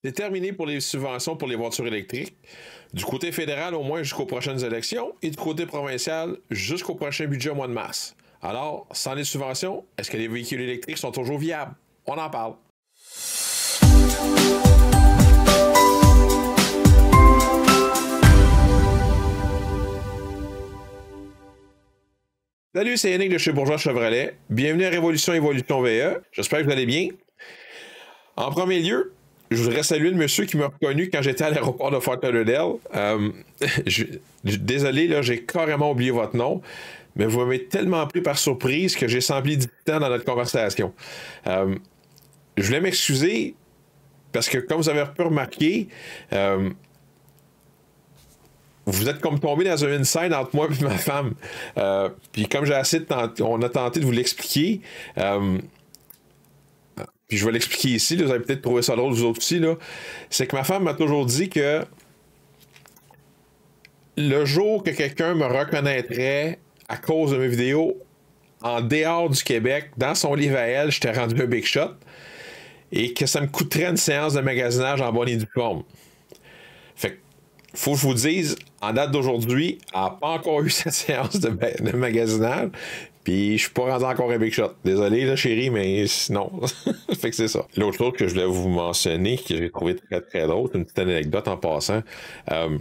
C'est terminé pour les subventions pour les voitures électriques. Du côté fédéral, au moins jusqu'aux prochaines élections, et du côté provincial, jusqu'au prochain budget au mois de mars. Alors, sans les subventions, est-ce que les véhicules électriques sont toujours viables? On en parle. Salut, c'est Yannick de chez Bourgeois Chevrolet. Bienvenue à Révolution Évolution VE. J'espère que vous allez bien. En premier lieu, je voudrais saluer le monsieur qui m'a reconnu quand j'étais à l'aéroport de Fort Lauderdale. Désolé, là, j'ai carrément oublié votre nom, mais vous m'avez tellement pris par surprise que j'ai semblé distant dans notre conversation. Je voulais m'excuser parce que, comme vous avez pu remarquer, vous êtes comme tombé dans une scène entre moi et ma femme. Puis comme j'ai assez on a tenté de vous l'expliquer. Puis je vais l'expliquer ici, là, vous avez peut-être trouvé ça drôle, vous autres aussi, là. C'est que ma femme m'a toujours dit que le jour que quelqu'un me reconnaîtrait à cause de mes vidéos en dehors du Québec, dans son livre à elle, je t'ai rendu un big shot, et que ça me coûterait une séance de magasinage en bonne et due forme. Fait que, faut que je vous dise, en date d'aujourd'hui, elle n'a pas encore eu cette séance de magasinage. Puis je suis pas rendu encore un big shot. Désolé là, chérie, mais non. Fait que c'est ça. L'autre chose que je voulais vous mentionner, que j'ai trouvé très très drôle, c'est une petite anecdote en passant. Il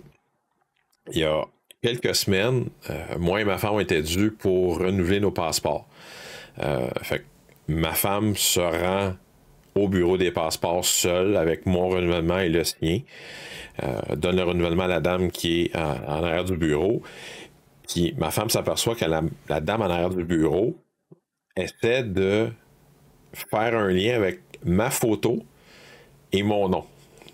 y a quelques semaines, moi et ma femme étaient dus pour renouveler nos passeports. Fait que ma femme se rend au bureau des passeports seule avec mon renouvellement et le sien. Donne le renouvellement à la dame qui est en arrière du bureau. Puis ma femme s'aperçoit que la dame en arrière du bureau essaie de faire un lien avec ma photo et mon nom.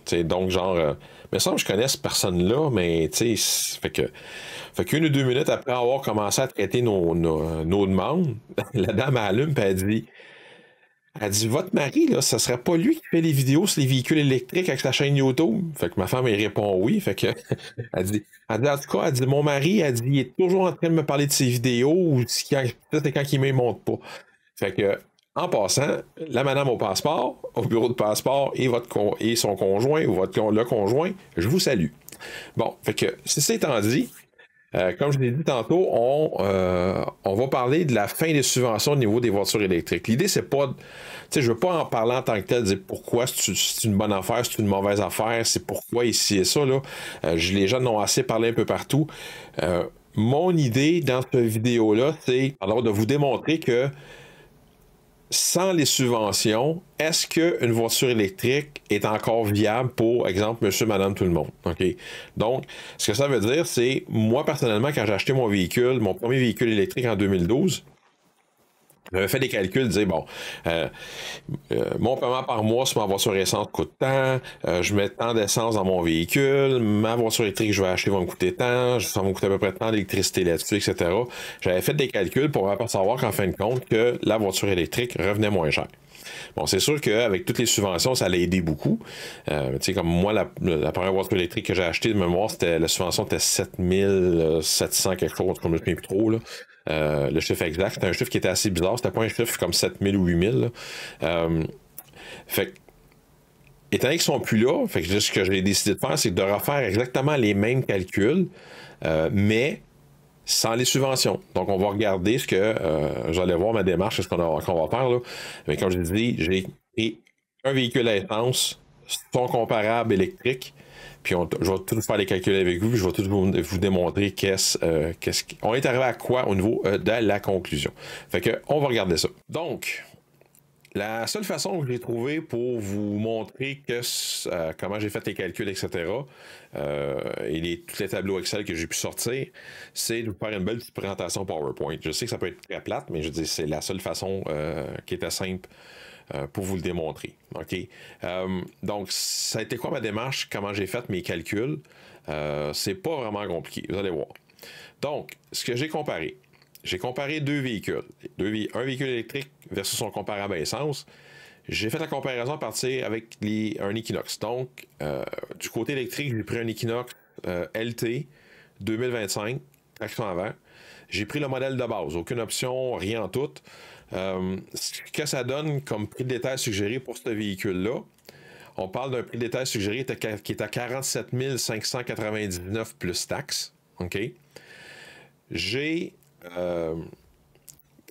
T'sais, donc, genre, mais ça, je connais cette personne-là, mais tu sais, fait qu'une ou deux minutes après avoir commencé à traiter nos demandes, la dame allume et elle dit, votre mari, là, ça serait pas lui qui fait les vidéos sur les véhicules électriques avec sa chaîne YouTube? Fait que ma femme, elle répond oui. Fait que, elle dit, en tout cas, elle dit, mon mari, elle dit, il est toujours en train de me parler de ses vidéos ou c'est quand il me montre pas. Fait que, en passant, la madame au passeport, au bureau de passeport et son conjoint ou le conjoint, je vous salue. Bon, fait que, si c'est étant dit, comme je l'ai dit tantôt, on va parler de la fin des subventions au niveau des voitures électriques. L'idée, c'est pas... Tu sais, je veux pas en parler en tant que tel, dire pourquoi c'est une bonne affaire, c'est une mauvaise affaire, c'est pourquoi ici et ça, là. Les gens en ont assez parlé un peu partout. Mon idée dans cette vidéo-là, c'est alors de vous démontrer que sans les subventions, est-ce qu'une voiture électrique est encore viable pour, exemple, monsieur, madame, tout le monde? OK? Donc, ce que ça veut dire, c'est, moi, personnellement, quand j'ai acheté mon premier véhicule électrique en 2012, j'avais fait des calculs, dire, bon, mon paiement par mois sur ma voiture essence coûte tant, je mets tant d'essence dans mon véhicule, ma voiture électrique que je vais acheter va me coûter tant, ça va me coûter à peu près tant d'électricité là-dessus, etc. J'avais fait des calculs pour savoir qu'en fin de compte, que la voiture électrique revenait moins cher. Bon, c'est sûr qu'avec toutes les subventions, ça l'a aidé beaucoup. Tu sais, comme moi, la première voiture électrique que j'ai achetée de mémoire, la subvention était 7700 quelque chose, comme je ne me souviens plus trop, là. Le chiffre exact, c'était un chiffre qui était assez bizarre, c'était pas un chiffre comme 7000 ou 8000. Fait que, étant donné qu'ils sont plus là, fait que ce que j'ai décidé de faire, c'est de refaire exactement les mêmes calculs, mais sans les subventions. Donc, on va regarder ce que j'allais voir ma démarche, ce qu'on va faire là. Mais comme je dis, j'ai pris un véhicule à essence, son comparable électrique. Puis je vais tout faire les calculs avec vous, puis je vais tout vous démontrer on est arrivé à quoi au niveau de la conclusion. Fait que on va regarder ça. Donc, la seule façon que j'ai trouvé pour vous montrer comment j'ai fait les calculs, etc., et tous les tableaux Excel que j'ai pu sortir, c'est de vous faire une belle petite présentation PowerPoint. Je sais que ça peut être très plate, mais je dis c'est la seule façon qui était simple pour vous le démontrer. OK? Donc, ça a été quoi ma démarche, comment j'ai fait mes calculs? C'est pas vraiment compliqué, vous allez voir. Donc, ce que j'ai comparé deux véhicules. Un véhicule électrique versus son comparable à essence. J'ai fait la comparaison à partir avec un Equinox. Donc, du côté électrique, j'ai pris un Equinox LT 2025, traction avant. J'ai pris le modèle de base, aucune option, rien en tout. Ce que ça donne comme prix de détail suggéré pour ce véhicule-là, On parle d'un prix de détail suggéré qui est à 47 599 plus taxes. OK? J'ai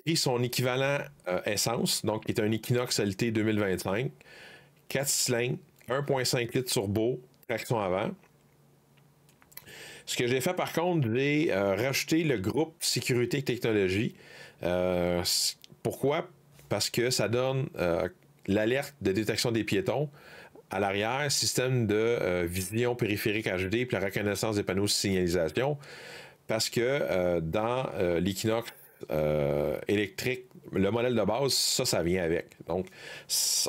pris son équivalent essence, donc qui est un Equinox LT 2025, 4 cylindres, 1,5 litres turbo, traction avant. Ce que j'ai fait par contre, j'ai rajouté le groupe sécurité et technologie. Pourquoi? Parce que ça donne l'alerte de détection des piétons à l'arrière, système de vision périphérique HD puis la reconnaissance des panneaux de signalisation. Parce que dans l'Equinox électrique, le modèle de base, ça vient avec. Donc,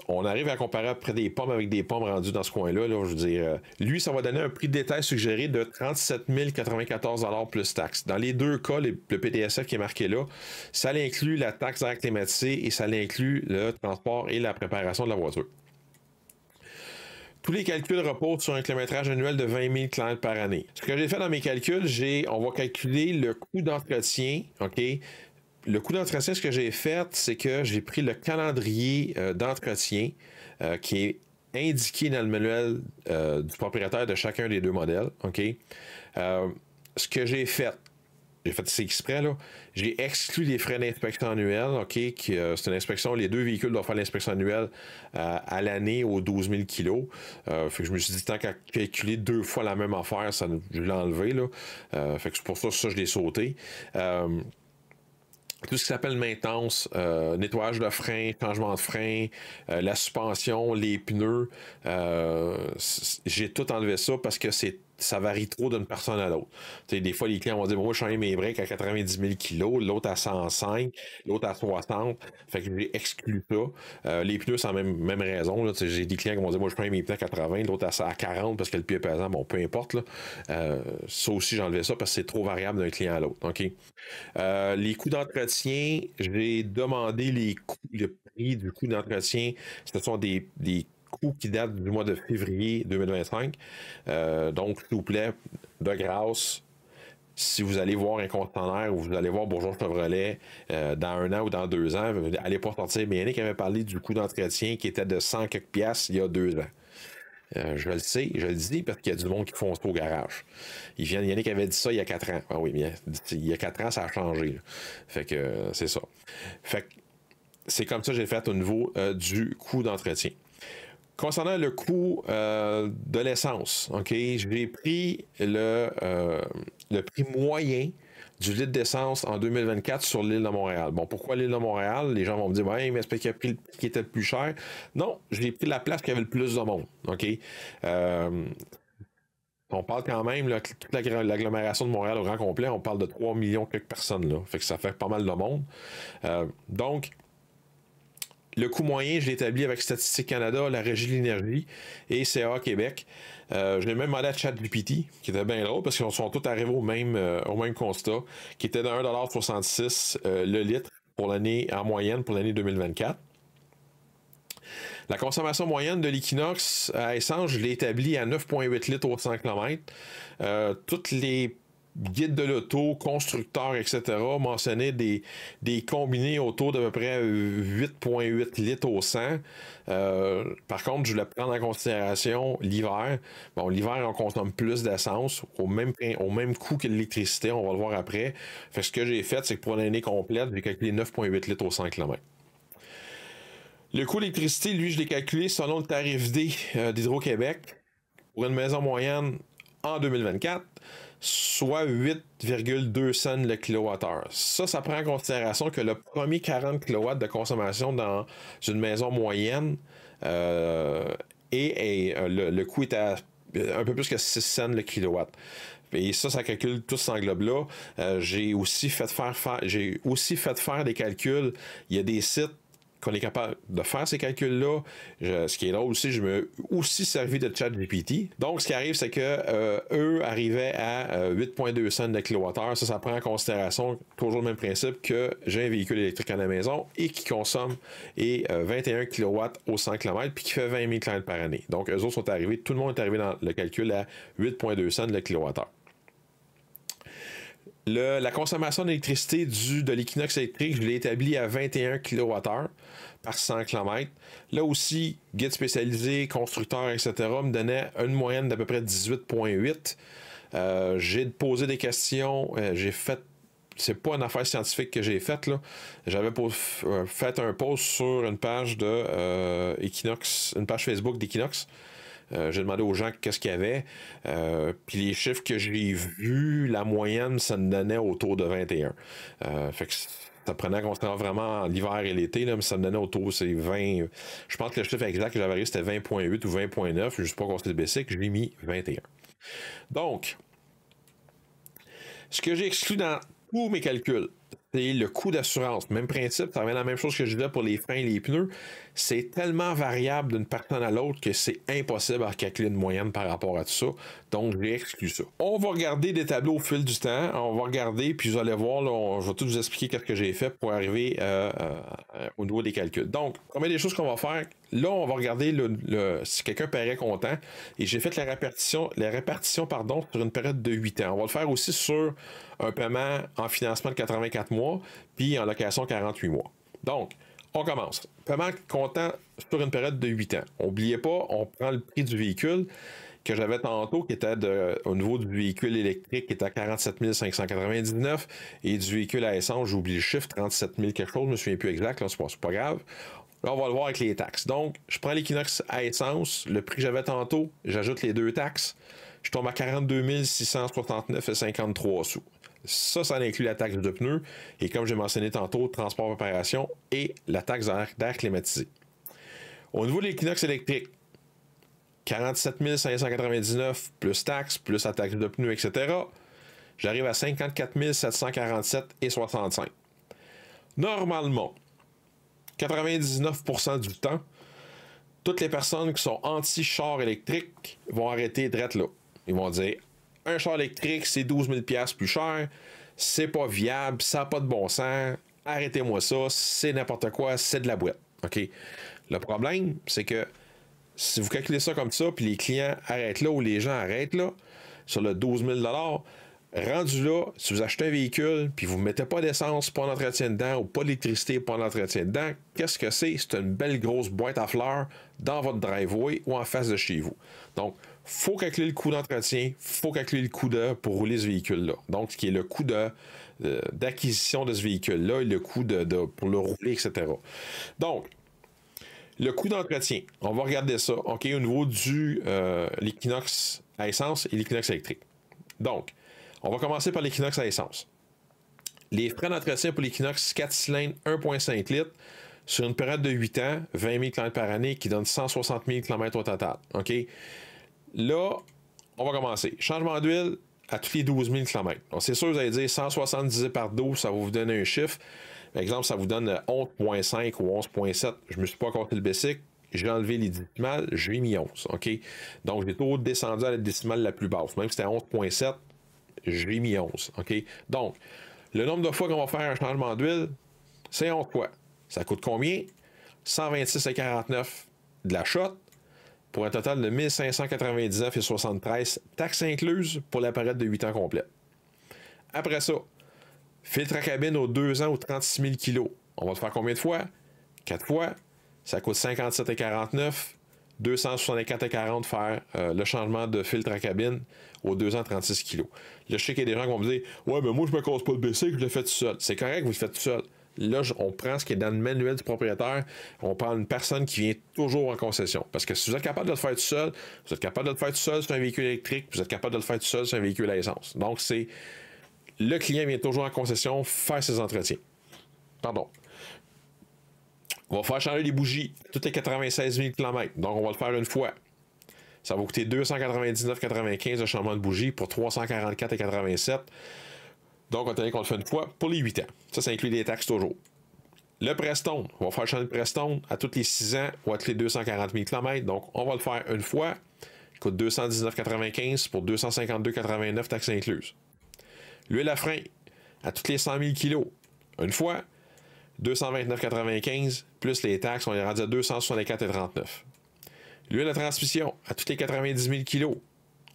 on arrive à comparer après des pommes avec des pommes rendues dans ce coin-là. Là, je veux dire, lui, ça va donner un prix de détail suggéré de 37 094 plus taxes. Dans les deux cas, le PDSF qui est marqué là, ça inclut la taxe d'air climatisé et ça inclut le transport et la préparation de la voiture. Tous les calculs reposent sur un kilométrage annuel de 20 000 km par année. Ce que j'ai fait dans mes calculs, on va calculer le coût d'entretien. OK? Le coût d'entretien, ce que j'ai fait, c'est que j'ai pris le calendrier d'entretien qui est indiqué dans le manuel du propriétaire de chacun des deux modèles. OK? Ce que j'ai fait c'est exprès, là. J'ai exclu les frais d'inspection annuelle, OK? C'est une inspection, les deux véhicules doivent faire l'inspection annuelle à l'année aux 12 000 kilos. Fait que je me suis dit, tant qu'à calculer deux fois la même affaire, je l'ai enlevé, là. Fait que c'est pour ça que je l'ai sauté. Tout ce qui s'appelle maintenance, nettoyage de frein, changement de frein, la suspension, les pneus, j'ai tout enlevé ça parce que ça varie trop d'une personne à l'autre. Des fois, les clients vont dire, moi, je change mes breaks à 90 000 kilos, l'autre à 105, l'autre à 60. Fait que j'ai exclu ça. Les pneus, c'est la même raison. Là. J'ai des clients qui vont dire, moi, je change mes pneus à 80, l'autre à 40 parce que le pied est pesant. Bon, peu importe. Là. Ça aussi, j'ai enlevé ça parce que c'est trop variable d'un client à l'autre. OK? Les coûts d'entretien, j'ai demandé le prix du coût d'entretien. Ce sont des coûts qui datent du mois de février 2025. Donc, s'il vous plaît, de grâce, si vous allez voir un conteneur ou vous allez voir Bourgeois Chevrolet dans 1 an ou dans 2 ans, allez pas sortir. Mais Yannick avait parlé du coût d'entretien qui était de 100 quelques piastres il y a 2 ans. Je le sais, je le dis parce qu'il y a du monde qui font ça au garage. Yannick avait dit ça il y a 4 ans. Ah oui, mais il y a 4 ans, ça a changé. Là. Fait que c'est ça. Fait que c'est comme ça que j'ai fait au niveau du coût d'entretien. Concernant le coût de l'essence, OK, j'ai pris le prix moyen du litre d'essence en 2024 sur l'île de Montréal. Bon, pourquoi l'île de Montréal? Les gens vont me dire, ouais, mais est-ce qu'il a pris le prix qui était le plus cher? Non, j'ai pris la place qui avait le plus de monde. OK? On parle quand même, là, toute l'agglomération de Montréal au grand complet, on parle de 3 millions quelques personnes, là. Fait que ça fait pas mal de monde. Donc, le coût moyen, je l'ai établi avec Statistique Canada, la Régie de l'énergie et CA Québec. Je l'ai même demandé à ChatGPT, qui était bien drôle, parce qu'ils sont tous arrivés au même constat, qui était de 1,66$ le litre pour l'année en moyenne pour l'année 2024. La consommation moyenne de l'Equinox à essence, je l'ai établi à 9,8 litres au 100 km. Toutes les guides de l'auto, constructeurs, etc., mentionnaient des combinés autour d'à peu près 8,8 litres au 100. Par contre, je voulais prendre en considération l'hiver. Bon, l'hiver, on consomme plus d'essence au même coût que l'électricité, on va le voir après. Fait que ce que j'ai fait, c'est que pour l'année complète, j'ai calculé 9,8 litres au 100 km. Le coût de l'électricité, lui, je l'ai calculé selon le tarif D d'Hydro-Québec pour une maison moyenne en 2024, soit 8,2 cents le kilowattheure. Ça prend en considération que le premier 40 kW de consommation dans une maison moyenne le coût est à un peu plus que 6 cents le kilowatt. Et ça calcule tout cet englobe-là. J'ai aussi fait faire des calculs. Il y a des sites qu'on est capable de faire ces calculs-là. Ce qui est drôle aussi, je me aussi servi de ChatGPT. Donc, ce qui arrive, c'est que eux arrivaient à 8,2 cents de kilowattheure. Ça prend en considération toujours le même principe que j'ai un véhicule électrique à la maison et qui consomme 21 kW au 100 km puis qui fait 20 000 km par année. Donc, eux autres sont arrivés, tout le monde est arrivé dans le calcul à 8,2 cents de kilowattheure. La consommation d'électricité de l'Equinox électrique, je l'ai établi à 21 kWh par 100 km. Là aussi, guide spécialisé, constructeur, etc., me donnait une moyenne d'à peu près 18,8. J'ai posé des questions, j'ai fait. C'est pas une affaire scientifique que j'ai faite, là. J'avais fait un post sur une page de Equinox, une page Facebook d'Equinox. J'ai demandé aux gens qu'est-ce qu'il y avait. Puis les chiffres que j'ai vus, la moyenne, ça me donnait autour de 21. Fait que ça prenait constamment vraiment l'hiver et l'été, là, mais ça me donnait autour de 20. Je pense que le chiffre exact que j'avais c'était 20,8 ou 20,9. Je ne sais pas qu'on s'est baissé, que je l'ai mis 21. Donc, ce que j'ai exclu dans tous mes calculs, c'est le coût d'assurance. Même principe, ça revient la même chose que je disais pour les freins et les pneus. C'est tellement variable d'une personne à l'autre que c'est impossible à calculer une moyenne par rapport à tout ça. Donc, j'ai exclu ça. On va regarder des tableaux au fil du temps. On va regarder, puis vous allez voir, là, je vais tout vous expliquer ce que j'ai fait pour arriver au niveau des calculs. Donc, première des choses qu'on va faire, là, on va regarder si quelqu'un paraît content. Et j'ai fait la répartition sur une période de 8 ans. On va le faire aussi sur un paiement en financement de 84 mois, puis en location 48 mois. Donc, on commence. Paiement comptant sur une période de 8 ans. N'oubliez pas, on prend le prix du véhicule que j'avais tantôt, qui était au niveau du véhicule électrique, qui était à 47 599, et du véhicule à essence, j'oublie le chiffre, 37 000 quelque chose, je me souviens plus exact, là, c'est pas grave. Là, on va le voir avec les taxes. Donc, je prends l'Equinox à essence, le prix que j'avais tantôt, j'ajoute les deux taxes, je tombe à 42 669,53 sous. Ça inclut la taxe de pneus et, comme j'ai mentionné tantôt, transport opération et la taxe d'air climatisé. Au niveau de l'Equinox électrique, 47 599 plus taxes, plus la taxe de pneus, etc., j'arrive à 54 747,65. Normalement, 99% du temps, toutes les personnes qui sont anti-char électrique vont arrêter d'être là. Ils vont dire un char électrique, c'est 12 000 $ plus cher, c'est pas viable, ça n'a pas de bon sens, arrêtez-moi ça, c'est n'importe quoi, c'est de la boîte. OK? Le problème, c'est que si vous calculez ça comme ça, puis les clients arrêtent là ou les gens arrêtent là, sur le 12 000 $, rendu là, si vous achetez un véhicule, puis vous ne mettez pas d'essence, pas d'entretien dedans, ou pas d'électricité, pas d'entretien dedans, qu'est-ce que c'est? C'est une belle grosse boîte à fleurs dans votre driveway ou en face de chez vous. Donc, il faut calculer le coût d'entretien, il faut calculer le coût pour rouler ce véhicule-là. Donc, ce qui est le coût d'acquisition de ce véhicule-là et le coût pour le rouler, etc. Donc, le coût d'entretien, on va regarder ça, OK, au niveau du l'Equinox à essence et l'Equinox électrique. Donc, on va commencer par l'Equinox à essence. Les frais d'entretien pour l'Equinox 4 cylindres 1,5 litres sur une période de 8 ans, 20 000 km par année, qui donne 160 000 km au total. OK? Là, on va commencer. Changement d'huile à tous les 12 000 km. Donc, c'est sûr, vous allez dire 170 divisé par 12, ça va vous donner un chiffre. Par exemple, ça vous donne 11,5 ou 11,7. Je ne me suis pas compté le basic. J'ai enlevé les décimales, j'ai mis 11. OK? Donc, j'ai toujours descendu à la décimale la plus basse. Même si c'était 11,7, j'ai mis 11. OK? Donc, le nombre de fois qu'on va faire un changement d'huile, c'est 11 fois. Ça coûte combien? 126,49 de la shot pour un total de 1599,73 taxes incluses pour la période de 8 ans complète. Après ça, filtre à cabine aux 2 ans ou 36 000 kg. On va le faire combien de fois? 4 fois. Ça coûte 57,49. 264,40 faire le changement de filtre à cabine aux 2 ans 36 kg. Là, je sais qu'il y a des gens qui vont me dire ouais, mais moi, je me casse pas le BC, je le fais tout seul. C'est correct, vous le faites tout seul. Là, on prend ce qui est dans le manuel du propriétaire, on prend une personne qui vient toujours en concession. Parce que si vous êtes capable de le faire tout seul, vous êtes capable de le faire tout seul sur un véhicule électrique, vous êtes capable de le faire tout seul sur un véhicule à essence. Donc, c'est le client vient toujours en concession faire ses entretiens. Pardon. On va faire changer les bougies toutes les 96 000 km. Donc, on va le faire une fois. Ça va coûter 299,95 de changement de bougie pour 344,87. Donc, on va qu'on le fait une fois pour les 8 ans. Ça inclut les taxes toujours. Le Prestone, on va faire changer le Prestone à tous les 6 ans ou à tous les 240 000 km. Donc, on va le faire une fois. Il coûte 219,95 pour 252,89 taxes incluses. L'huile à frein à tous les 100 000 kg. Une fois. 229,95 plus les taxes, on est rendu à 264,39. L'huile de transmission à tous les 90 000 kg.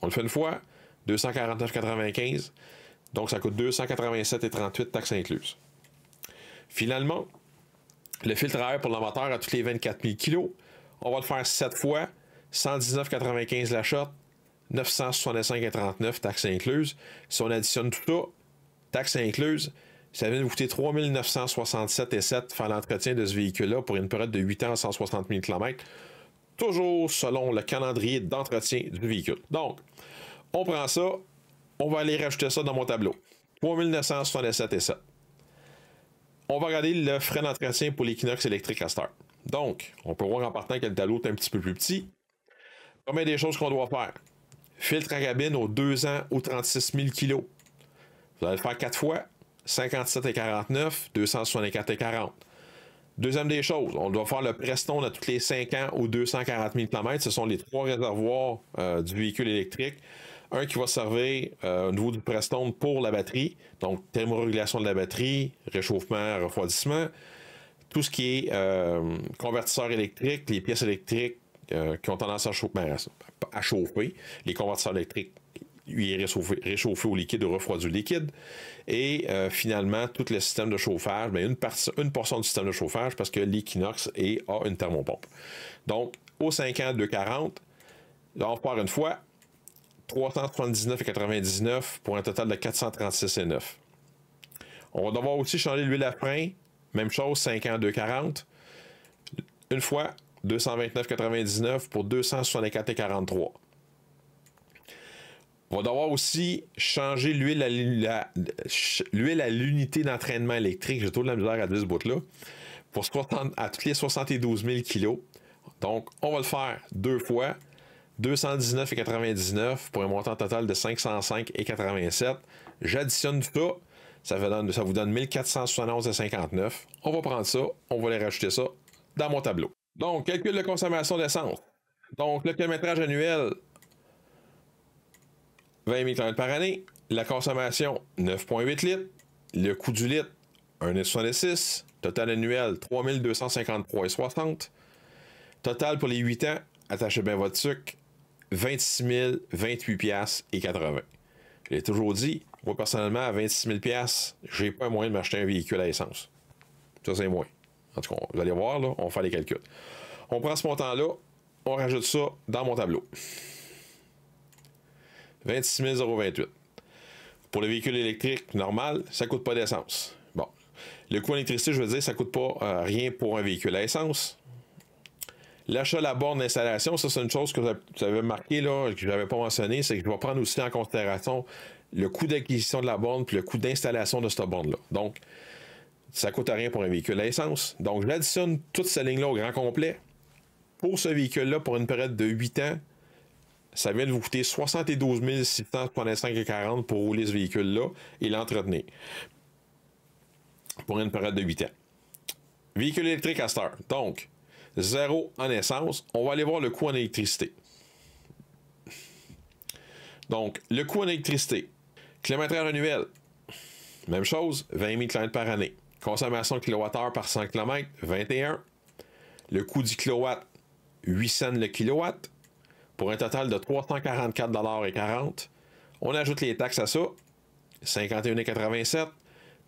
On le fait une fois. 249,95. Donc, ça coûte 287,38 taxes incluses. Finalement, le filtre à air pour l'amateur à tous les 24 000 kg, on va le faire 7 fois, 119,95 la shot, 965,39 taxes incluses. Si on additionne tout ça, taxes incluses, ça vient de vous coûter 3 967,7 faire l'entretien de ce véhicule-là pour une période de 8 ans à 160 000 km, toujours selon le calendrier d'entretien du véhicule. Donc, on prend ça, on va aller rajouter ça dans mon tableau. 3 967,7. On va regarder le frais d'entretien pour l'Equinox électrique à cette heure. Donc, on peut voir en partant que le tableau est un petit peu plus petit. Combien des choses qu'on doit faire? Filtre à cabine aux 2 ans ou 36 000 kg. Vous allez le faire 4 fois, 57,49, 264,40. Deuxième des choses, on doit faire le Preston à tous les 5 ans ou 240 000 km. Ce sont les 3 réservoirs du véhicule électrique. Un qui va servir au niveau du Preston pour la batterie, donc thermorégulation de la batterie, réchauffement, refroidissement. Tout ce qui est convertisseur électrique, les pièces électriques qui ont tendance à chauffer, les convertisseurs électriques réchauffer au liquide ou refroidir au liquide. Et finalement, tout le système de chauffage, bien, une portion du système de chauffage parce que l'Equinox a une thermopompe. Donc, aux 5 ans, 2,40, là, on part une fois, 379,99 pour un total de 436,9. On va devoir aussi changer l'huile à frein. Même chose, 5 ans, 2,40. Une fois, 229,99 pour 264,43. On va devoir aussi changer l'huile à l'unité d'entraînement électrique. J'ai trop de la misère à dire ce bout-là. À toutes les 72 000 kg. Donc, on va le faire 2 fois. 219,99 pour un montant total de 505,87. J'additionne tout ça. Ça vous donne 1471,59. On va prendre ça. On va aller rajouter ça dans mon tableau. Donc, calcul de consommation d'essence. Donc, le kilométrage annuel, 20 000 km par année. La consommation, 9,8 litres. Le coût du litre, 1,66. Total annuel, 3 253,60. Total pour les 8 ans, attachez bien votre sucre, 26 028,80. Je l'ai toujours dit, moi personnellement, à 26 000 j'ai pas moyen de m'acheter un véhicule à essence. Ça, c'est moins. En tout cas, vous allez voir, là, on va faire les calculs. On prend ce montant-là, on rajoute ça dans mon tableau. 26 028. Pour le véhicule électrique normal, ça ne coûte pas d'essence. Bon. Le coût d'électricité, je veux dire, ça ne coûte pas rien pour un véhicule à essence. L'achat de la borne d'installation, ça, c'est une chose que vous avez marqué, là, que je n'avais pas mentionné, c'est que je vais prendre aussi en considération le coût d'acquisition de la borne puis le coût d'installation de cette borne-là. Donc, ça ne coûte rien pour un véhicule à essence. Donc, j'additionne toute cette ligne-là au grand complet. Pour ce véhicule-là, pour une période de 8 ans, ça vient de vous coûter 72 665,40 pour rouler ce véhicule-là et l'entretenir. Pour une période de 8 ans. Véhicule électrique à cette heure. Donc, 0 en essence. On va aller voir le coût en électricité. Donc, le coût en électricité. Kilométrage annuel. Même chose, 20 000 km par année. Consommation de kWh par 100 km, 21. Le coût du kilowatt, 8 cents le kilowatt. Pour un total de 344,40 $. On ajoute les taxes à ça. 51,87 $.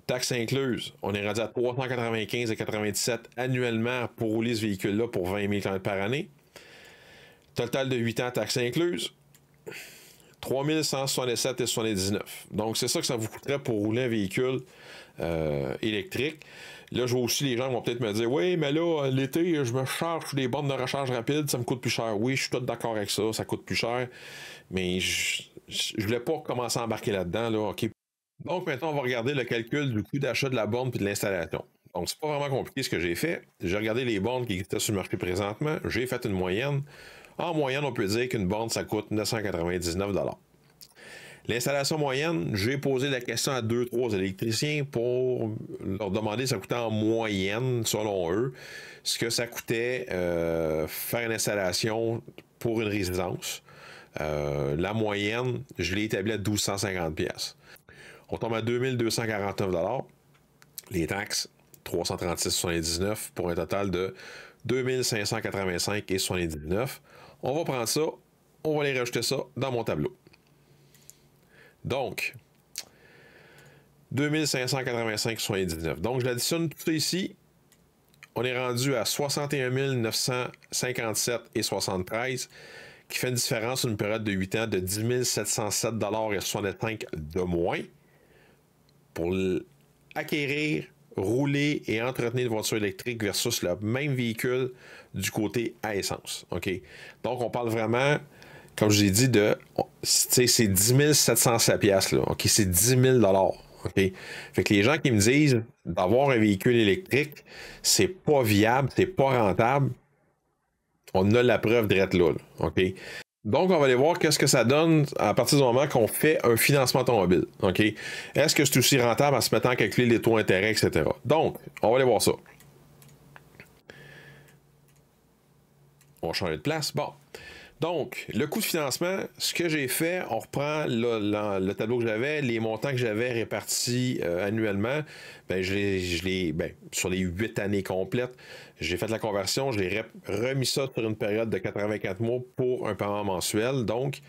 Taxes incluses, on est rendu à 395,97 annuellement pour rouler ce véhicule-là pour 20 000 km par année. Total de 8 ans, taxes incluses, 3167,79. Donc, c'est ça que ça vous coûterait pour rouler un véhicule électrique. Là, je vois aussi les gens vont peut-être me dire « Oui, mais là, l'été, je me charge des bornes de recharge rapide, ça me coûte plus cher. » Oui, je suis tout d'accord avec ça, ça coûte plus cher. Mais je voulais pas commencer à embarquer là-dedans, là, OK. Donc, maintenant, on va regarder le calcul du coût d'achat de la borne puis de l'installation. Donc, c'est pas vraiment compliqué ce que j'ai fait. J'ai regardé les bornes qui existent sur le marché présentement. J'ai fait une moyenne. En moyenne, on peut dire qu'une borne, ça coûte 999 $. L'installation moyenne, j'ai posé la question à 2-3 électriciens pour leur demander ça coûtait en moyenne, selon eux, ce que ça coûtait faire une installation pour une résidence. La moyenne, je l'ai établie à 1250 $. On tombe à 2249 $. Les taxes, 336,79 pour un total de 2585,79. On va prendre ça, on va aller rajouter ça dans mon tableau. Donc, 2585,79. Donc, je l'additionne tout ça ici. On est rendu à 61 957,73, qui fait une différence sur une période de 8 ans de 10 707,65 de moins pour acquérir, rouler et entretenir une voiture électrique versus le même véhicule du côté à essence. OK? Donc, on parle vraiment, comme je vous ai dit, c'est 10 707 piastres, là. OK? C'est 10 000 OK? Fait que les gens qui me disent d'avoir un véhicule électrique, c'est pas viable, c'est pas rentable, on a la preuve d'être là. OK? Donc, on va aller voir qu'est-ce que ça donne à partir du moment qu'on fait un financement automobile. OK? Est-ce que c'est aussi rentable en se mettant à calculer les taux d'intérêt, etc.? Donc, on va aller voir ça. On va changer de place. Bon. Donc, le coût de financement, ce que j'ai fait, on reprend le tableau que j'avais, les montants que j'avais répartis annuellement, ben, sur les 8 années complètes, j'ai fait la conversion, je l'ai remis ça sur une période de 84 mois pour un paiement mensuel. Donc,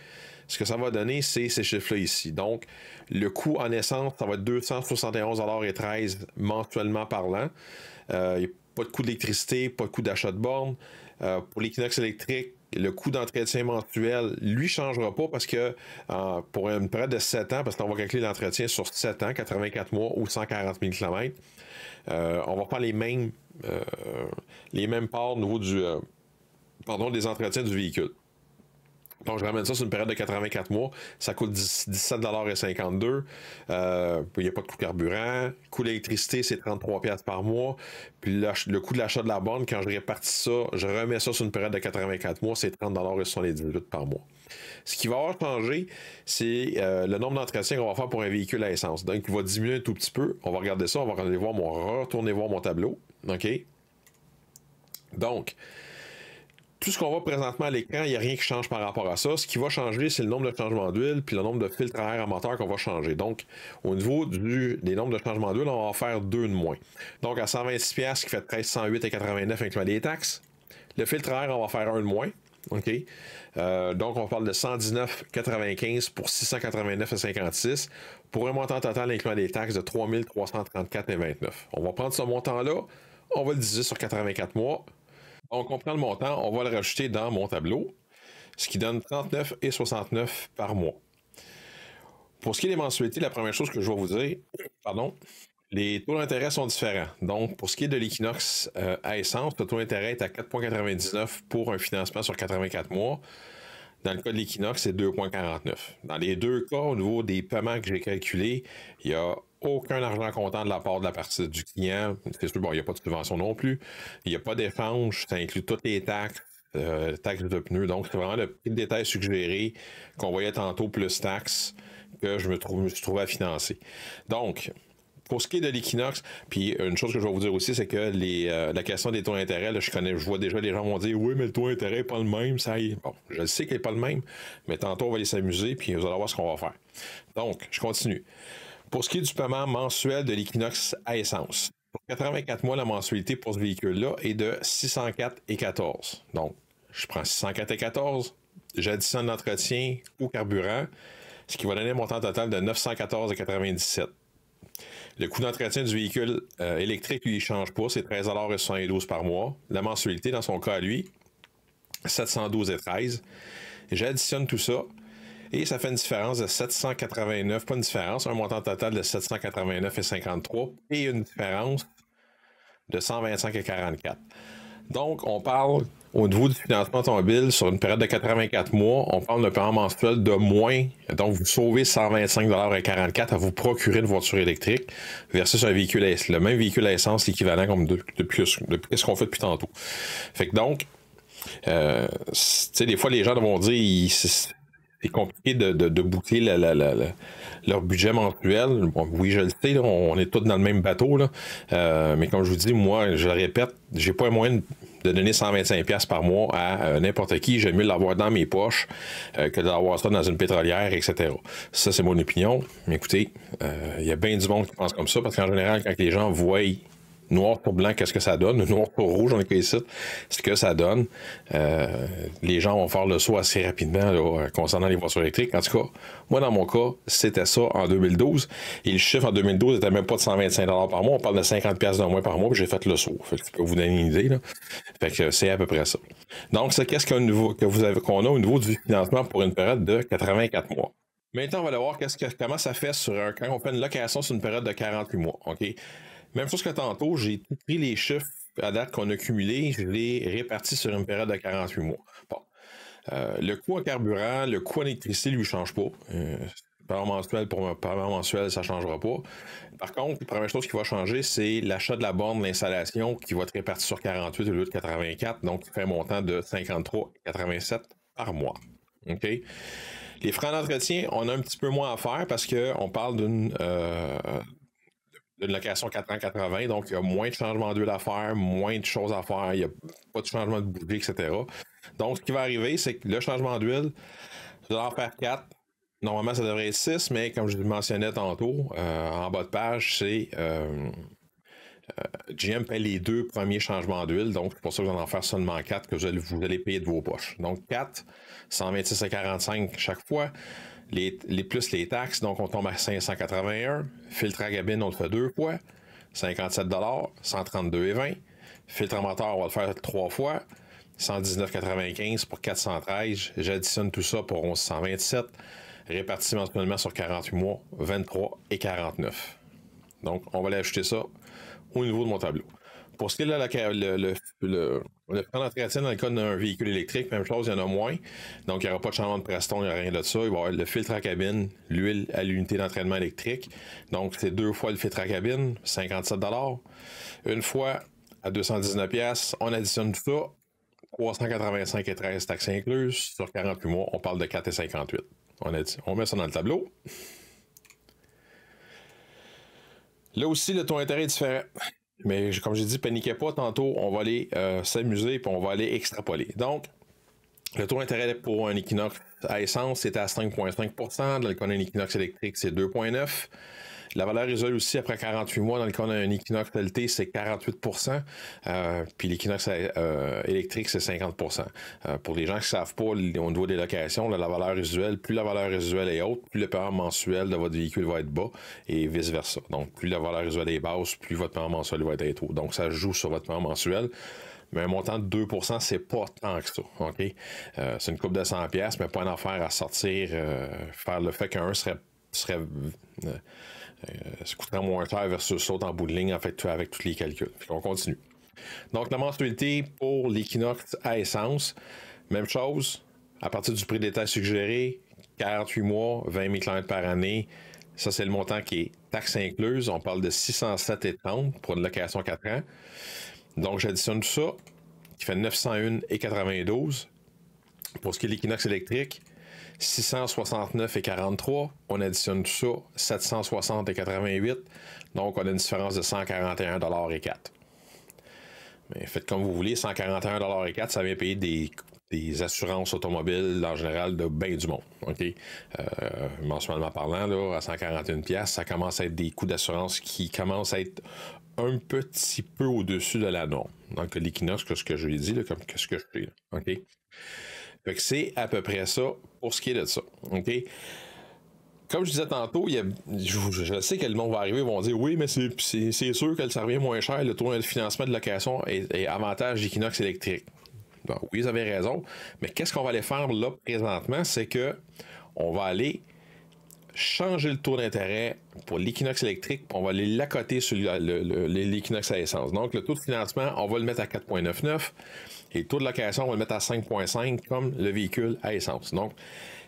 ce que ça va donner, c'est ces chiffres-là ici. Donc, le coût en essence, ça va être 271,13 $ mensuellement parlant. Il n'y a pas de coût d'électricité, pas de coût d'achat de borne. Pour l'Equinox électrique, le coût d'entretien mensuel, lui, ne changera pas parce que pour une période de 7 ans, parce qu'on va calculer l'entretien sur 7 ans, 84 mois ou 140 000 km, on va prendre les mêmes parts au niveau des entretiens du véhicule. Donc, je ramène ça sur une période de 84 mois. Ça coûte 17,52 $. Il n'y a pas de coût carburant. Le coût d'électricité, c'est 33 $ par mois. Puis le coût de l'achat de la borne, quand je répartis ça, je remets ça sur une période de 84 mois, c'est 30,78 $ par mois. Ce qui va avoir changé, c'est le nombre d'entretiens qu'on va faire pour un véhicule à essence. Donc, il va diminuer un tout petit peu. On va regarder ça. On va retourner voir mon tableau. OK? Donc, tout ce qu'on voit présentement à l'écran, il n'y a rien qui change par rapport à ça. Ce qui va changer, c'est le nombre de changements d'huile puis le nombre de filtres à air à moteur qu'on va changer. Donc, au niveau des nombres de changements d'huile, on va en faire 2 de moins. Donc, à 126 $, qui fait 1308,89 incluant les taxes. Le filtre à air, on va faire 1 de moins. OK? Donc, on parle de 119,95 pour 689,56 pour un montant total incluant les taxes de 3334,29. On va prendre ce montant-là, on va le diviser sur 84 mois. Donc, on prend le montant, on va le rajouter dans mon tableau, ce qui donne 39,69 $ par mois. Pour ce qui est des mensualités, la première chose que je vais vous dire, les taux d'intérêt sont différents. Donc, pour ce qui est de l'Equinox à essence, le taux d'intérêt est à 4,99 pour un financement sur 84 mois. Dans le cas de l'Equinox, c'est 2,49. Dans les deux cas, au niveau des paiements que j'ai calculés, il n'y a aucun argent comptant de la part de la partie du client. C'est sûr, bon, il n'y a pas de subvention non plus. Il n'y a pas d'échange. Ça inclut toutes les taxes, taxes de pneus. Donc, c'est vraiment le petit détail suggéré qu'on voyait tantôt plus taxes que je me suis trouvé à financer. Donc, pour ce qui est de l'Equinox, puis une chose que je vais vous dire aussi, c'est que la question des taux d'intérêt, là, je vois déjà les gens vont dire oui, mais le taux d'intérêt n'est pas le même, ça y est. Bon, je sais qu'il n'est pas le même, mais tantôt on va aller s'amuser, puis vous allez voir ce qu'on va faire. Donc, je continue. Pour ce qui est du paiement mensuel de l'Equinox à essence, pour 84 mois, la mensualité pour ce véhicule-là est de 604,14. Donc, je prends 604,14, j'additionne l'entretien au carburant, ce qui va donner un montant total de 914,97. Le coût d'entretien du véhicule électrique, lui, il ne change pas, c'est 13,72 $ par mois. La mensualité, dans son cas à lui, 712,13. J'additionne tout ça et ça fait une différence de 789, pas une différence, un montant total de 789,53 et une différence de 125,44. Donc, on parle au niveau du financement automobile sur une période de 84 mois, on parle de paiement mensuel de moins. Donc, vous sauvez 125,44 $ à vous procurer une voiture électrique versus un véhicule à essence. Le même véhicule à essence, l'équivalent comme depuis ce qu'on fait depuis tantôt. Fait que donc, tu sais, des fois, les gens vont dire c'est compliqué de boucler leur budget mensuel. Bon, oui, je le sais, là, on est tous dans le même bateau, là. Mais comme je vous dis, moi, je le répète, j'ai pas un moyen de donner 125 $ par mois à n'importe qui. J'aime mieux l'avoir dans mes poches que d'avoir ça dans une pétrolière, etc. Ça, c'est mon opinion. Mais écoutez, il y a bien du monde qui pense comme ça, parce qu'en général, quand les gens voient noir sur blanc, qu'est-ce que ça donne? Noir sur rouge, on est ici, ce que ça donne. Les gens vont faire le saut assez rapidement là, concernant les voitures électriques. En tout cas, moi, dans mon cas, c'était ça en 2012. Et le chiffre en 2012 n'était même pas de 125 par mois. On parle de 50 de moins par mois, puis j'ai fait le saut. Fait que ça peut vous donner une idée. Là. Fait que c'est à peu près ça. Donc, c'est qu'est-ce qu'on a au niveau du financement pour une période de 84 mois. Maintenant, on va aller voir comment ça fait quand on fait une location sur une période de 48 mois. OK? Même chose que tantôt, j'ai pris les chiffres à date qu'on a cumulés, je les répartis sur une période de 48 mois. Bon. Le coût en carburant, le coût en électricité, lui, ne change pas. Paiement mensuel pour paiement mensuel, ça ne changera pas. Par contre, la première chose qui va changer, c'est l'achat de la borne d'installation qui va être répartie sur 48 au lieu de 84, donc qui fait un montant de 53,87 par mois. OK? Les frais d'entretien, on a un petit peu moins à faire parce qu'on parle d'une location 480, donc il y a moins de changements d'huile à faire, moins de choses à faire, il n'y a pas de changement de bougie, etc. Donc, ce qui va arriver, c'est que le changement d'huile, je vais en faire 4. Normalement, ça devrait être 6, mais comme je le mentionnais tantôt, en bas de page, c'est GM paie les 2 premiers changements d'huile, donc c'est pour ça que vous allez en faire seulement 4 que vous allez payer de vos poches. Donc 4, 126,45 chaque fois. Les plus les taxes, donc on tombe à 581. Filtre à cabine, on le fait 2 fois. 57 132,20. Filtre à moteur, on va le faire 3 fois. 119,95 pour 413. J'additionne tout ça pour 1127. Réparti mensuellement sur 48 mois, 23,49. Donc, on va aller ajouter ça au niveau de mon tableau. Pour ce qui est de le plan d'entretien dans le cas d'un véhicule électrique, même chose, il y en a moins. Donc, il n'y aura pas de changement de preston, il n'y a rien de ça. Il va y avoir le filtre à cabine, l'huile à l'unité d'entraînement électrique. Donc, c'est 2 fois le filtre à cabine, 57 une fois à 219 on additionne tout ça. 385,13 taxes incluses. Sur 48 mois, on parle de 4,58. On met ça dans le tableau. Là aussi, le taux d'intérêt est différent. Mais comme j'ai dit, paniquez pas, tantôt, on va aller s'amuser et on va aller extrapoler. Donc, le taux d'intérêt pour un Equinox à essence, c'est à 5,5 %. Dans le cas d'un Equinox électrique, c'est 2,9 %. La valeur résiduelle aussi, après 48 mois, dans le cas d'un Equinox LT, c'est 48 %. Puis l'Equinox électrique, c'est 50 %. Pour les gens qui ne savent pas, au niveau des locations, la valeur résiduelle, plus la valeur résiduelle est haute, plus le paiement mensuel de votre véhicule va être bas et vice-versa. Donc, plus la valeur résiduelle est basse, plus votre paiement mensuel va être haut. Donc, ça joue sur votre paiement mensuel. Mais un montant de 2 %, c'est pas tant que ça. OK? C'est une coupe de 100$, mais pas une affaire à sortir, faire le fait qu'un serait ça coûterait moins cher versus l'autre en bout de ligne, en fait, avec tous les calculs. Puis on continue. Donc, la mensualité pour l'Equinox à essence, même chose, à partir du prix d'état suggéré, 48 mois, 20 000 km par année. Ça, c'est le montant qui est taxe incluse. On parle de 607,30 pour une location 4 ans. Donc, j'additionne tout ça, qui fait 901,92. Pour ce qui est de l'Equinox électrique, 669,43. On additionne tout ça, 760,88. Donc, on a une différence de 141,04 $. Mais faites comme vous voulez, 141,04 $, ça vient payer des assurances automobiles en général de bien du monde. OK? Mensuellement parlant, là, à 141$, ça commence à être des coûts d'assurance qui commencent à être un petit peu au-dessus de la norme. Donc, l'Equinox, que ce que je lui ai dit, là, comme que ce que je fais. OK? Fait que c'est à peu près ça pour ce qui est de ça. OK? Comme je disais tantôt, je sais que le monde va arriver, ils vont dire oui, mais c'est sûr que ça revient moins cher, le taux de financement de location est avantage d'Equinox électrique. Donc, oui, vous avez raison, mais qu'est-ce qu'on va aller faire là présentement, c'est que on va aller changer le taux d'intérêt pour l'Equinox électrique, puis on va aller l'accoter sur l'Equinox à essence. Donc, le taux de financement, on va le mettre à 4,99 et le tôt de location, on va le mettre à 5,5 comme le véhicule à essence. Donc,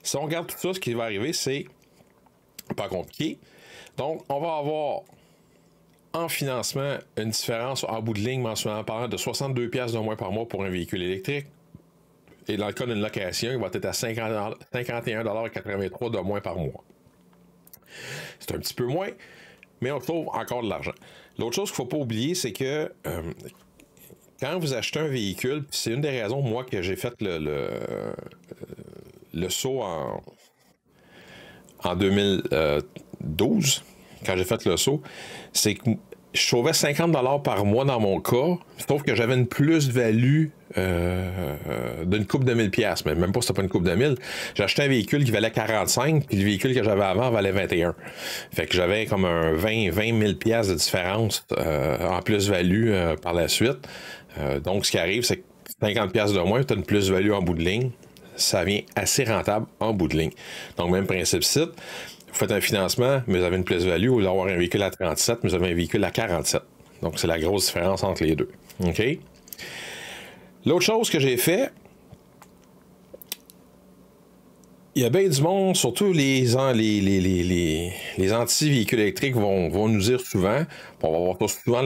si on regarde tout ça, ce qui va arriver, c'est pas compliqué. Donc, on va avoir en financement une différence en bout de ligne mensuellement parlant de 62$ de moins par mois pour un véhicule électrique. Et dans le cas d'une location, il va être à 51,83$ de moins par mois. C'est un petit peu moins, mais on trouve encore de l'argent. L'autre chose qu'il ne faut pas oublier, c'est que quand vous achetez un véhicule, c'est une des raisons, moi, que j'ai fait le saut en 2012, quand j'ai fait le saut, c'est que je sauvais 50 par mois dans mon cas, sauf que j'avais une plus-value d'une coupe de 1000 pièces, mais même pas c'était pas une coupe de 1000. J'ai acheté un véhicule qui valait 45, puis le véhicule que j'avais avant valait 21. Fait que j'avais comme un 20 000 pièces de différence en plus-value par la suite. Donc ce qui arrive, c'est que 50 pièces de moins, tu as une plus-value en bout de ligne. Ça vient assez rentable en bout de ligne. Donc même principe site. Vous faites un financement, mais vous avez une plus-value. Au lieu d'avoir un véhicule à 37, mais vous avez un véhicule à 47. Donc, c'est la grosse différence entre les deux. OK? L'autre chose que j'ai fait, il y a bien du monde, surtout les anti-véhicules électriques vont nous dire souvent, on va voir ça souvent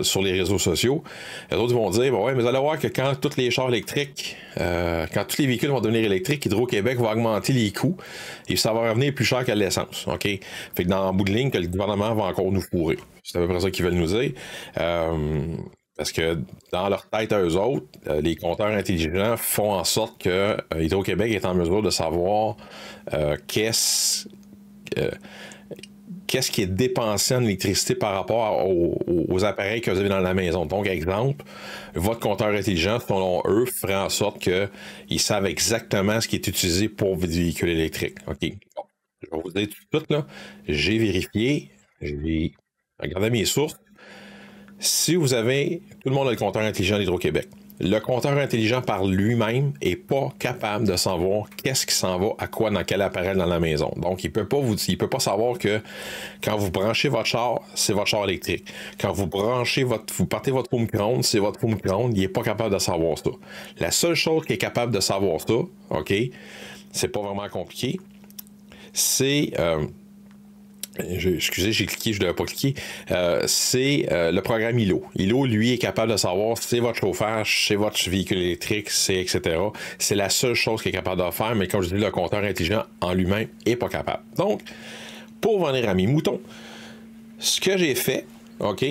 sur les réseaux sociaux, les autres vont dire, ouais, mais vous allez voir que quand tous les chars électriques, quand tous les véhicules vont devenir électriques, Hydro-Québec va augmenter les coûts et ça va revenir plus cher que l'essence. OK? Fait que dans le bout de ligne, que le gouvernement va encore nous fourrer. C'est à peu près ça qu'ils veulent nous dire. Parce que dans leur tête à eux autres, les compteurs intelligents font en sorte que Hydro-Québec est en mesure de savoir qu'est-ce qui est dépensé en électricité par rapport aux appareils que vous avez dans la maison. Donc, exemple, votre compteur intelligent, selon eux, ferait en sorte qu'ils savent exactement ce qui est utilisé pour votre véhicule électrique. OK. Bon. Je vais vous dire tout de suite, là, j'ai vérifié, j'ai regardé mes sources. Si vous avez, tout le monde a le compteur intelligent d'Hydro-Québec. Le compteur intelligent par lui-même n'est pas capable de savoir qu'est-ce qui s'en va à quoi dans quel appareil dans la maison. Donc, il peut pas savoir que quand vous branchez votre char, c'est votre char électrique. Quand vous partez votre four micro-ondes, c'est votre four micro-ondes. Il n'est pas capable de savoir ça. La seule chose qui est capable de savoir ça, OK, c'est pas vraiment compliqué, c'est excusez, j'ai cliqué, je ne devais pas cliquer. C'est le programme ILO. ILO, lui, est capable de savoir si c'est votre chauffage, c'est votre véhicule électrique, c'est etc. C'est la seule chose qu'il est capable de faire, mais comme je dis, le compteur intelligent en lui-même n'est pas capable. Donc, pour venir à mes moutons, ce que j'ai fait, OK,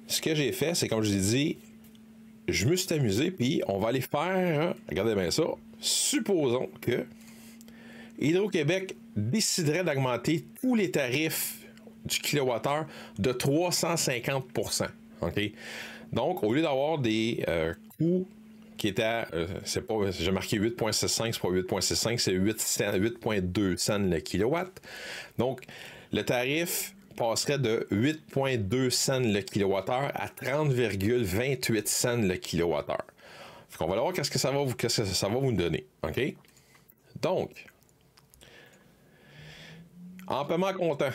c'est comme je vous ai dit, je me suis amusé, puis on va aller faire, regardez bien ça, supposons que Hydro-Québec déciderait d'augmenter tous les tarifs du kilowattheure de 350%. OK? Donc, au lieu d'avoir des coûts qui étaient à, j'ai marqué 8,65, c'est pas 8,65, c'est 8,2 cents le kilowatt. Donc, le tarif passerait de 8,2 cents le kilowattheure à 30,28 cents le kilowattheure. Fait qu'on va voir qu'est-ce que ça va vous donner. OK? Donc, amplement content.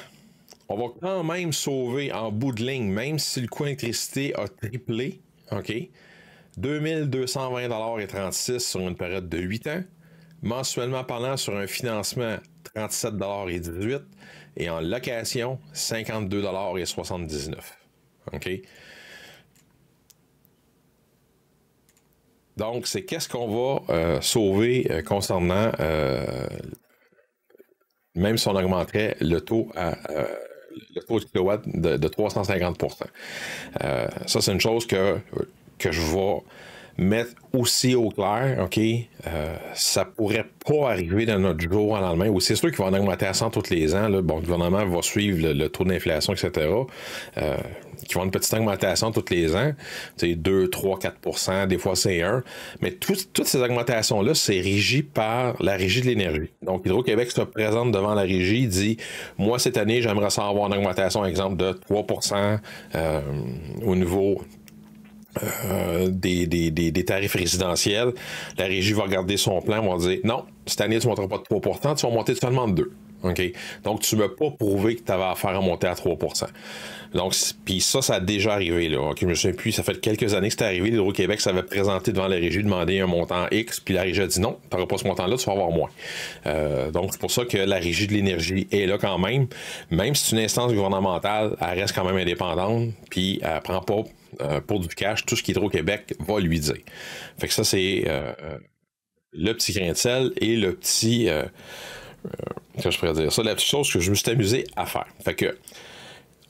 On va quand même sauver en bout de ligne, même si le coût d'électricité a triplé, OK? 2220,36 sur une période de 8 ans. Mensuellement parlant, sur un financement, 37,18 et en location, 52,79 OK? Donc, c'est qu'est-ce qu'on va sauver concernant même si on augmenterait le taux du kilowatt de 350%. Ça, c'est une chose que je vais mettre aussi au clair, OK? Ça pourrait pas arriver dans notre jour au lendemain. C'est sûr qu'il va en augmenter à 100 tous les ans. Là. Bon, le gouvernement va suivre le taux d'inflation, etc. Qui vont une petite augmentation tous les ans. 2, 3, 4%, des fois c'est 1. Mais toutes ces augmentations-là, c'est régi par la Régie de l'énergie. Donc, Hydro-Québec se présente devant la Régie, dit « Moi, cette année, j'aimerais ça avoir une augmentation, exemple, de 3% au niveau... des tarifs résidentiels. La Régie va regarder son plan, va dire non, cette année tu ne monteras pas de 3%, tu vas monter seulement de 2%. OK? Donc, tu ne m'as pas prouvé que tu avais affaire à monter à 3%. Donc, puis ça a déjà arrivé. Là. OK, je me souviens plus, ça fait quelques années que c'est arrivé. L'Hydro-Québec s'avait présenté devant la Régie, demandé un montant X, puis la Régie a dit non, tu n'auras pas ce montant-là, tu vas avoir moins. Donc, c'est pour ça que la Régie de l'énergie est là quand même. Même si c'est une instance gouvernementale, elle reste quand même indépendante, puis elle ne prend pas pour du cash tout ce qu'Hydro-Québec va lui dire. Fait que ça, c'est le petit grain de sel et le petit... que je pourrais dire ça, la petite chose que je me suis amusé à faire. Fait que,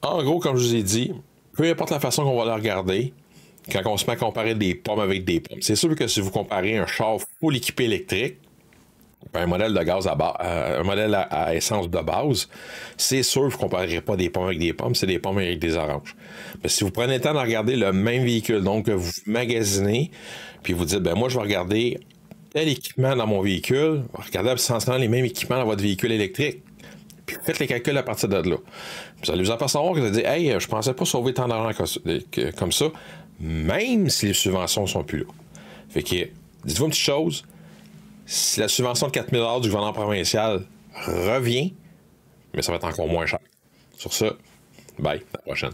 en gros, comme je vous ai dit, peu importe la façon qu'on va le regarder, quand on se met à comparer des pommes avec des pommes, c'est sûr que si vous comparez un char full équipé électrique un modèle de gaz un modèle à essence de base, c'est sûr que vous ne comparerez pas des pommes avec des pommes, c'est des pommes avec des oranges. Mais si vous prenez le temps de regarder le même véhicule, donc vous magasinez, puis vous dites, ben moi je vais regarder tel équipement dans mon véhicule, regardez essentiellement les mêmes équipements dans votre véhicule électrique. Puis faites les calculs à partir de là. Vous allez vous apercevoir que vous allez dire, hey, je pensais pas sauver tant d'argent comme ça, même si les subventions sont plus là. Fait que, dites-vous une petite chose, si la subvention de 4 000 $ du gouvernement provincial revient, mais ça va être encore moins cher. Sur ce, bye, à la prochaine.